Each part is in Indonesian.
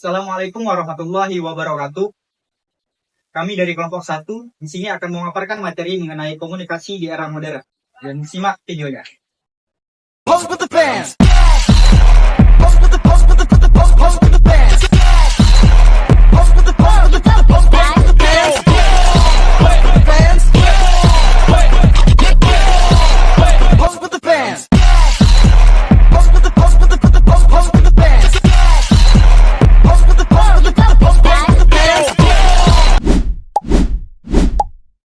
Assalamualaikum warahmatullahi wabarakatuh. Kami dari kelompok 1 di sini akan memaparkan materi mengenai komunikasi di era modern. Dan simak videonya. Pose with the fans.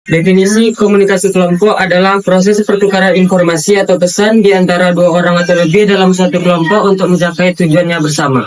Definisi komunikasi kelompok adalah proses pertukaran informasi atau pesan di antara dua orang atau lebih dalam satu kelompok untuk mencapai tujuannya bersama.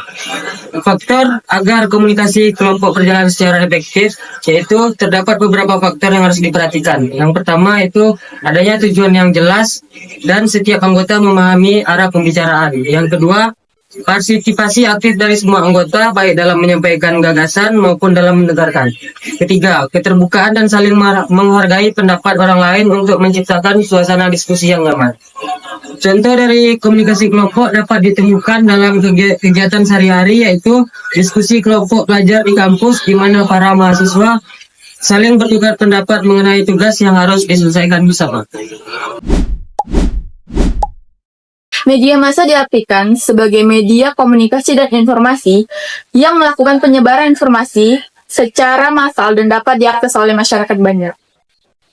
Faktor agar komunikasi kelompok berjalan secara efektif, yaitu terdapat beberapa faktor yang harus diperhatikan. Yang pertama itu adanya tujuan yang jelas dan setiap anggota memahami arah pembicaraan. Yang kedua, partisipasi aktif dari semua anggota baik dalam menyampaikan gagasan maupun dalam mendengarkan. Ketiga, keterbukaan dan saling menghargai pendapat orang lain untuk menciptakan suasana diskusi yang aman. Contoh dari komunikasi kelompok dapat ditemukan dalam kegiatan sehari-hari, yaitu diskusi kelompok pelajar di kampus di mana para mahasiswa saling bertukar pendapat mengenai tugas yang harus diselesaikan bersama. Media massa diartikan sebagai media komunikasi dan informasi yang melakukan penyebaran informasi secara massal dan dapat diakses oleh masyarakat banyak.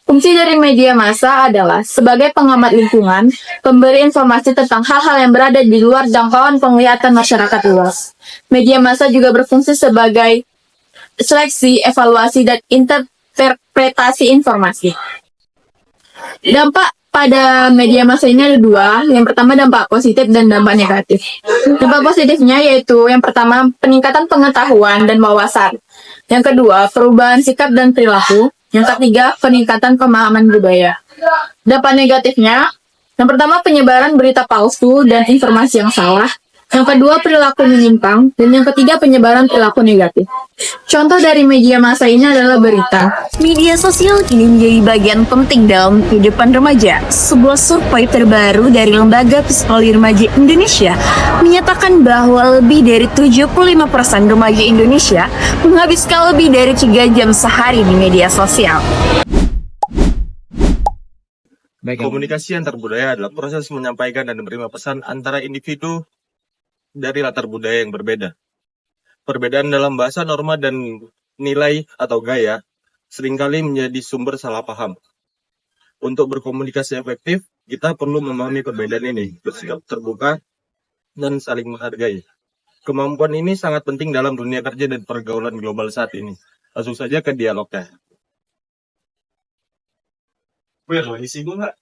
Fungsi dari media massa adalah sebagai pengamat lingkungan, pemberi informasi tentang hal-hal yang berada di luar jangkauan penglihatan masyarakat luas. Media massa juga berfungsi sebagai seleksi, evaluasi, dan interpretasi informasi. Dampak pada media massa ini ada dua. Yang pertama dampak positif dan dampak negatif. Dampak positifnya yaitu yang pertama peningkatan pengetahuan dan wawasan. Yang kedua perubahan sikap dan perilaku. Yang ketiga peningkatan pemahaman budaya. Dampak negatifnya yang pertama penyebaran berita palsu dan informasi yang salah. Yang kedua perilaku menyimpang, dan yang ketiga penyebaran perilaku negatif. Contoh dari media massa ini adalah berita. Media sosial kini menjadi bagian penting dalam kehidupan remaja. Sebuah survei terbaru dari Lembaga Psikologi Remaja Indonesia menyatakan bahwa lebih dari 75% remaja Indonesia menghabiskan lebih dari 3 jam sehari di media sosial. Komunikasi antar budaya adalah proses menyampaikan dan menerima pesan antara individu dari latar budaya yang berbeda. Perbedaan dalam bahasa, norma, dan nilai atau gaya seringkali menjadi sumber salah paham. Untuk berkomunikasi efektif, kita perlu memahami perbedaan ini, bersikap terbuka, dan saling menghargai. Kemampuan ini sangat penting dalam dunia kerja dan pergaulan global saat ini. Langsung saja ke dialognya. Isi gue nggak?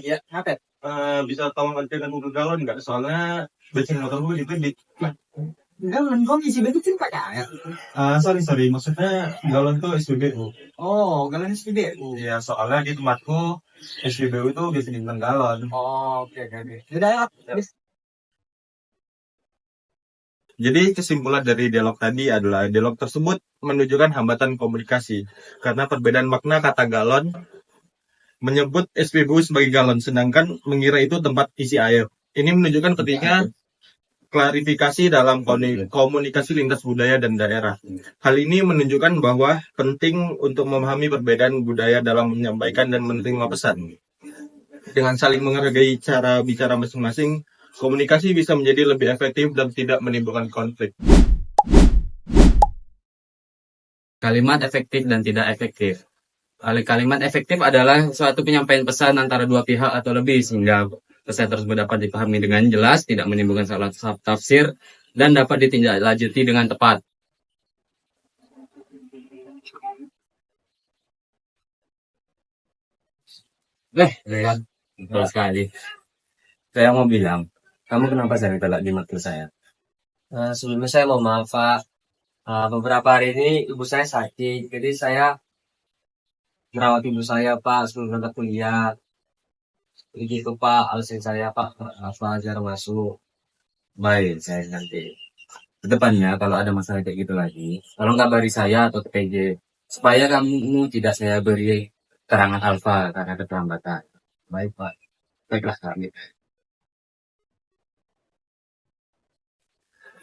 Ya, ngapet. Bisa tolong dengan galon nggak? Soalnya bensin motor gue di Galon kok isi bensin pakai air. sorry, maksudnya galon tuh SPBU. Oh, galon SPBU. Ya, soalnya di tempatku SPBU itu bisa dibilang galon. Oh, oke. Udah ya. Jadi kesimpulan dari dialog tadi adalah dialog tersebut menunjukkan hambatan komunikasi karena perbedaan makna kata galon menyebut SPBU sebagai galon sedangkan mengira itu tempat isi air. Ini menunjukkan pentingnya klarifikasi dalam komunikasi lintas budaya dan daerah. Hal ini menunjukkan bahwa penting untuk memahami perbedaan budaya dalam menyampaikan dan menerima pesan. Dengan saling menghargai cara bicara masing-masing, komunikasi bisa menjadi lebih efektif dan tidak menimbulkan konflik. Kalimat efektif dan tidak efektif. Kalimat efektif adalah suatu penyampaian pesan antara dua pihak atau lebih sehingga pesan tersebut dapat dipahami dengan jelas, tidak menimbulkan salah tafsir, dan dapat ditindaklanjuti dengan tepat. Betul sekali. Saya mau bilang, kamu kenapa sering telak di matkul saya? Sebelumnya saya mau maaf Pak, beberapa hari ini ibu saya sakit, jadi saya merawat ibu saya Pak sebelum berangkat kuliah. Begitu Pak, alasan saya Pak, apa ajar masuk. Baik, saya nanti. Kedepannya kalau ada masalah kayak gitu lagi, tolong kabari saya atau ke PJ, supaya kamu tidak saya beri keterangan alfa karena keterlambatan. Baik Pak. Baiklah kami.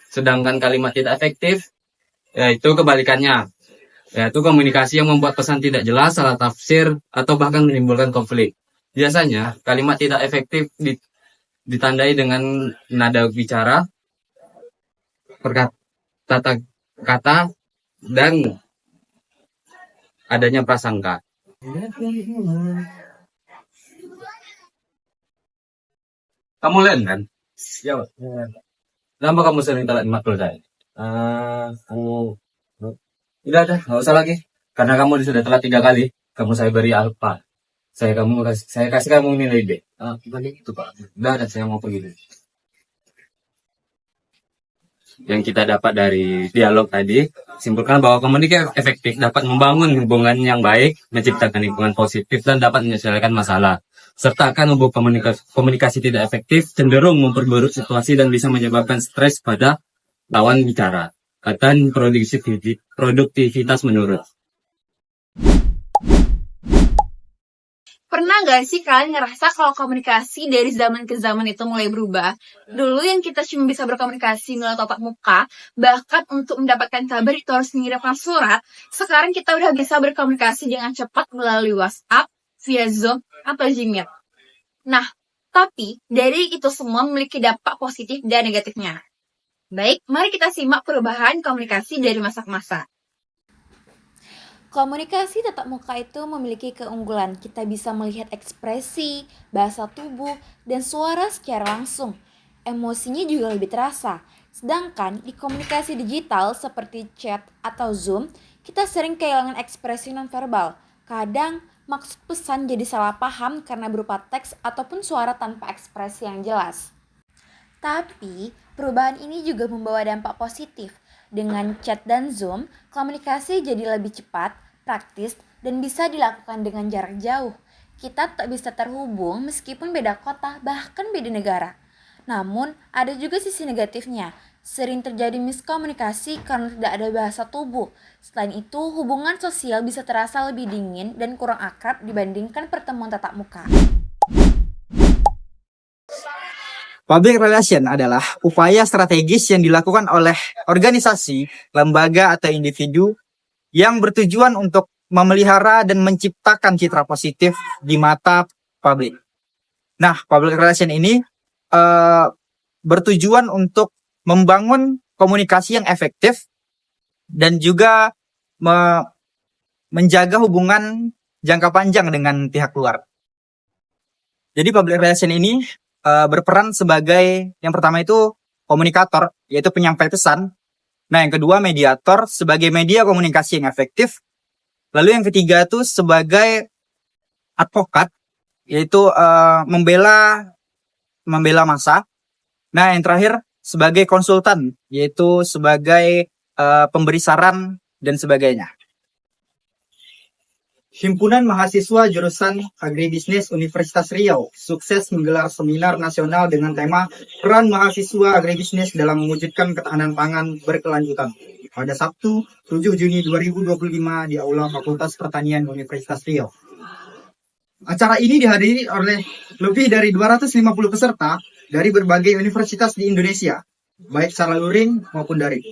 Sedangkan kalimat tidak efektif yaitu kebalikannya, yaitu komunikasi yang membuat pesan tidak jelas, salah tafsir, atau bahkan menimbulkan konflik. Biasanya, kalimat tidak efektif ditandai dengan nada bicara, tata kata, dan adanya prasangka. Kamu lain kan? Ya, Kenapa kamu sering telat matkul saya? kamu Udah, nggak usah lagi. Karena kamu sudah telat 3 kali, kamu saya beri alfa. Saya kasih kamu nilai B. gimana itu Pak? Udah, saya mau pergi dulu. Yang kita dapat dari dialog tadi, simpulkan bahwa komunikasi efektif dapat membangun hubungan yang baik, menciptakan lingkungan positif, dan dapat menyelesaikan masalah. Serta akan membuat komunikasi tidak efektif, cenderung memperburuk situasi dan bisa menyebabkan stres pada lawan bicara. Dan produktivitas menurun. Pernah gak sih kalian ngerasa kalau komunikasi dari zaman ke zaman itu mulai berubah? Dulu yang kita cuma bisa berkomunikasi melalui tatap muka, bahkan untuk mendapatkan kabar itu harus mengirimkan surat. Sekarang kita udah bisa berkomunikasi dengan cepat melalui WhatsApp, via Zoom, atau Gmail. Nah, tapi dari itu semua memiliki dampak positif dan negatifnya. Baik, mari kita simak perubahan komunikasi dari masa ke masa. Komunikasi tatap muka itu memiliki keunggulan. Kita bisa melihat ekspresi, bahasa tubuh, dan suara secara langsung. Emosinya juga lebih terasa. Sedangkan di komunikasi digital seperti chat atau Zoom, kita sering kehilangan ekspresi nonverbal. Kadang maksud pesan jadi salah paham karena berupa teks ataupun suara tanpa ekspresi yang jelas. Tapi, perubahan ini juga membawa dampak positif. Dengan chat dan Zoom, komunikasi jadi lebih cepat, praktis, dan bisa dilakukan dengan jarak jauh. Kita tak bisa terhubung meskipun beda kota, bahkan beda negara. Namun, ada juga sisi negatifnya. Sering terjadi miskomunikasi karena tidak ada bahasa tubuh. Selain itu, hubungan sosial bisa terasa lebih dingin dan kurang akrab dibandingkan pertemuan tatap muka. Public relation adalah upaya strategis yang dilakukan oleh organisasi, lembaga, atau individu yang bertujuan untuk memelihara dan menciptakan citra positif di mata publik. Nah, public relation ini bertujuan untuk membangun komunikasi yang efektif dan juga menjaga hubungan jangka panjang dengan pihak luar. Jadi public relation ini berperan sebagai yang pertama itu komunikator, yaitu penyampai pesan. Nah, yang kedua mediator sebagai media komunikasi yang efektif. Lalu yang ketiga itu sebagai advokat, yaitu membela massa. Nah, yang terakhir sebagai konsultan, yaitu sebagai pemberi saran dan sebagainya. Himpunan Mahasiswa Jurusan Agribisnis Universitas Riau sukses menggelar seminar nasional dengan tema Peran Mahasiswa Agribisnis dalam Mewujudkan Ketahanan Pangan Berkelanjutan pada Sabtu 7 Juni 2025 di Aula Fakultas Pertanian Universitas Riau. Acara ini dihadiri oleh lebih dari 250 peserta dari berbagai universitas di Indonesia, baik secara luring maupun daring.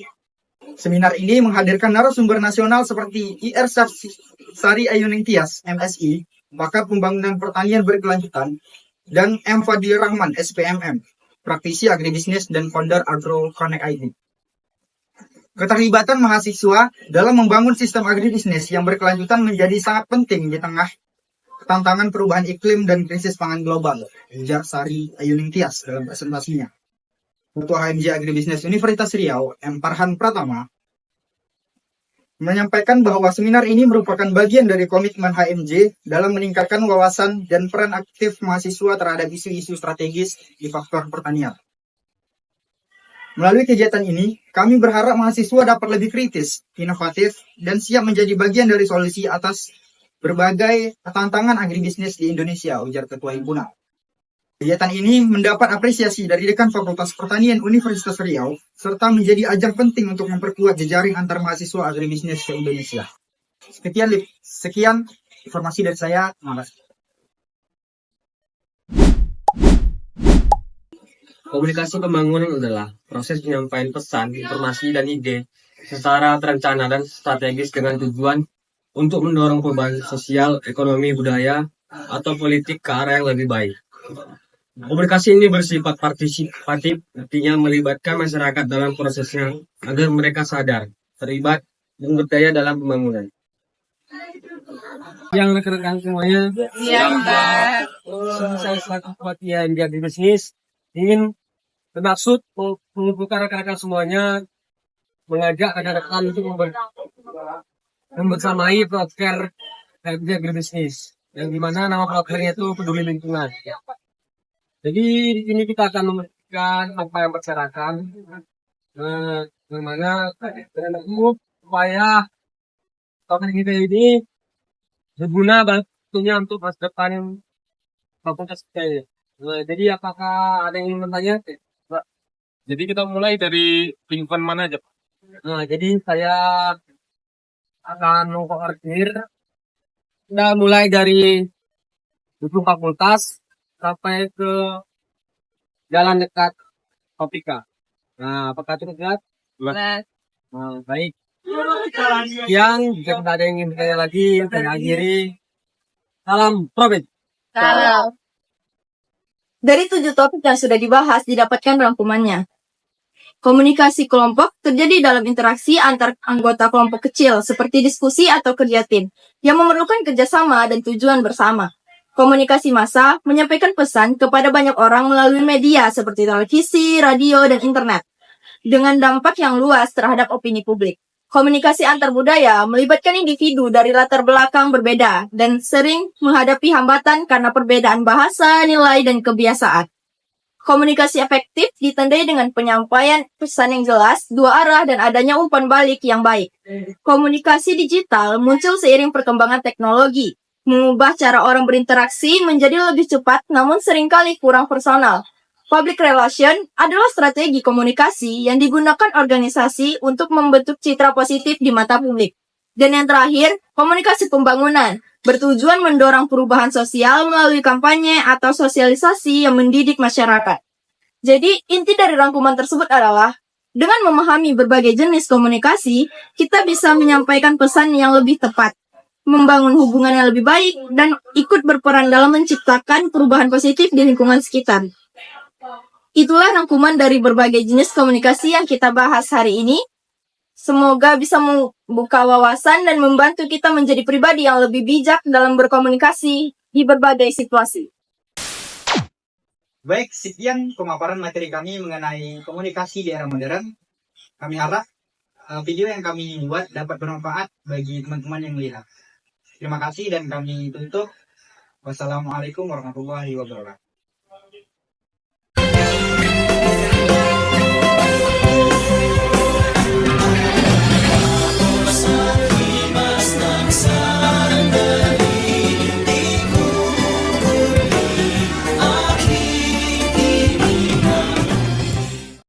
Seminar ini menghadirkan narasumber nasional seperti IR Sari Ayuning Tias, MSI, Pakar Pembangunan Pertanian Berkelanjutan, dan M. Fadil Rahman, SPMM, praktisi agribisnis dan founder Agro Connect ID. Keterlibatan mahasiswa dalam membangun sistem agribisnis yang berkelanjutan menjadi sangat penting di tengah tantangan perubahan iklim dan krisis pangan global, ujar Sari Ayuning Tias dalam presentasinya. Ketua HMJ Agribisnis Universitas Riau, M. Farhan Pratama, menyampaikan bahwa seminar ini merupakan bagian dari komitmen HMJ dalam meningkatkan wawasan dan peran aktif mahasiswa terhadap isu-isu strategis di faktor pertanian. Melalui kegiatan ini, kami berharap mahasiswa dapat lebih kritis, inovatif, dan siap menjadi bagian dari solusi atas berbagai tantangan agribisnis di Indonesia, ujar Ketua Himpunan. Kegiatan ini mendapat apresiasi dari Dekan Fakultas Pertanian Universitas Riau, serta menjadi ajang penting untuk memperkuat jejaring antar mahasiswa agribisnis di Indonesia. Sekian informasi dari saya. Terima kasih. Komunikasi pembangunan adalah proses penyampaian pesan, informasi, dan ide secara terencana dan strategis dengan tujuan untuk mendorong perubahan sosial, ekonomi, budaya, atau politik ke arah yang lebih baik. Komunikasi ini bersifat partisipatif, artinya melibatkan masyarakat dalam prosesnya agar mereka sadar, terlibat, dan berdaya dalam pembangunan. Yang rekan-rekan semuanya, saya selaku ketua di agribisnis ingin bermaksud mengumpulkan rekan-rekan semuanya, mengajak rekan-rekan untuk membersamai proker di agribisnis, yang dimana nama prokernya itu peduli lingkungan. Jadi di sini kita akan memberikan apa yang berserakan, bagaimana dengan umum supaya proker kita ini berguna tentunya untuk masa depan fakultas kita ini. Nah, jadi apakah ada yang ingin bertanya, Pak? Jadi kita mulai dari lingkungan mana aja, Pak? Nah, jadi saya akan mengkoordinir. Kita mulai dari gedung fakultas sampai ke jalan dekat Topika. Nah, apakah itu dekat? Nah, baik. Yang jika tidak ada yang ingin bertanya lagi, saya akhiri. Salam Profit. Kalau dari 7 topik yang sudah dibahas didapatkan rangkumannya. Komunikasi kelompok terjadi dalam interaksi antar anggota kelompok kecil seperti diskusi atau kerja tim yang memerlukan kerjasama dan tujuan bersama. Komunikasi massa menyampaikan pesan kepada banyak orang melalui media seperti televisi, radio, dan internet dengan dampak yang luas terhadap opini publik. Komunikasi antar budaya melibatkan individu dari latar belakang berbeda dan sering menghadapi hambatan karena perbedaan bahasa, nilai, dan kebiasaan. Komunikasi efektif ditandai dengan penyampaian pesan yang jelas, dua arah, dan adanya umpan balik yang baik. Komunikasi digital muncul seiring perkembangan teknologi, mengubah cara orang berinteraksi menjadi lebih cepat namun seringkali kurang personal. Public relation adalah strategi komunikasi yang digunakan organisasi untuk membentuk citra positif di mata publik. Dan yang terakhir, komunikasi pembangunan bertujuan mendorong perubahan sosial melalui kampanye atau sosialisasi yang mendidik masyarakat. Jadi, inti dari rangkuman tersebut adalah, dengan memahami berbagai jenis komunikasi, kita bisa menyampaikan pesan yang lebih tepat, membangun hubungan yang lebih baik, dan ikut berperan dalam menciptakan perubahan positif di lingkungan sekitar. Itulah rangkuman dari berbagai jenis komunikasi yang kita bahas hari ini. Semoga bisa membuka wawasan dan membantu kita menjadi pribadi yang lebih bijak dalam berkomunikasi di berbagai situasi. Baik, sekian pemaparan materi kami mengenai komunikasi di era modern. Kami harap video yang kami buat dapat bermanfaat bagi teman-teman yang melihat. Terima kasih dan kami tutup. Wassalamualaikum warahmatullahi wabarakatuh.